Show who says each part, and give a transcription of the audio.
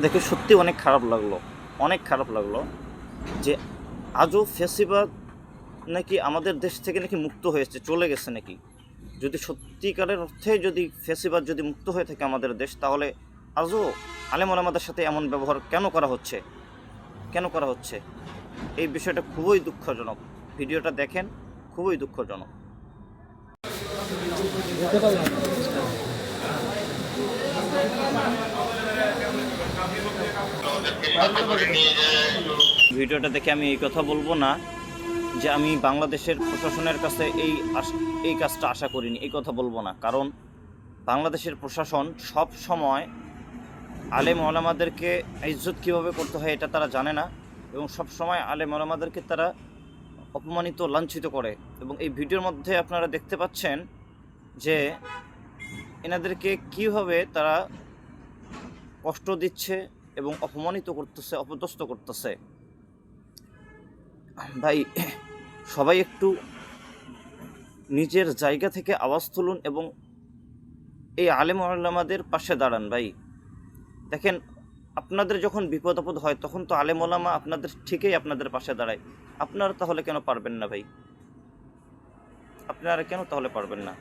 Speaker 1: দেখে সত্যি অনেক খারাপ লাগলো যে আজও ফ্যাসিবাদ নাকি আমাদের দেশ থেকে নাকি মুক্ত হয়েছে, চলে গেছে নাকি। যদি সত্যিকারের অর্থে যদি ফ্যাসিবাদ যদি মুক্ত হয়ে থাকে আমাদের দেশ, তাহলে আজও আলেম ওলামাদের সাথে এমন ব্যবহার কেন করা হচ্ছে? এই বিষয়টা খুবই দুঃখজনক। ভিডিওটা দেখেন, খুবই দুঃখজনক। ভিডিওটা দেখে আমি এই কথা বলবো না যে আমি বাংলাদেশের প্রশাসনের কাছে এই কাজটা আশা করিনি, এই কথা বলবো না। কারণ বাংলাদেশের প্রশাসন সব সময় আলেম ওলামাদেরকে ইজ্জত কীভাবে করতে হয় এটা তারা জানে না, এবং সব সময় আলেম ওলামাদেরকে তারা অপমানিত, লাঞ্ছিত করে। এবং এই ভিডিওর মধ্যে আপনারা দেখতে পাচ্ছেন যে এনাদেরকে কীভাবে তারা কষ্ট দিচ্ছে এবং অপমানিত করতেছে, অপদস্থ করতেছে। ভাই, সবাই একটু নিজের জায়গা থেকে আওয়াজ তুলুন এবং এই আলেম ওলামাদের পাশে দাঁড়ান। ভাই দেখেন, আপনাদের যখন বিপদ আপদ হয় তখন তো আলেম ওলামা আপনাদের পাশে দাঁড়ায়। আপনারা তাহলে কেন পারবেন না ভাই? আপনারা কেন তাহলে পারবেন না?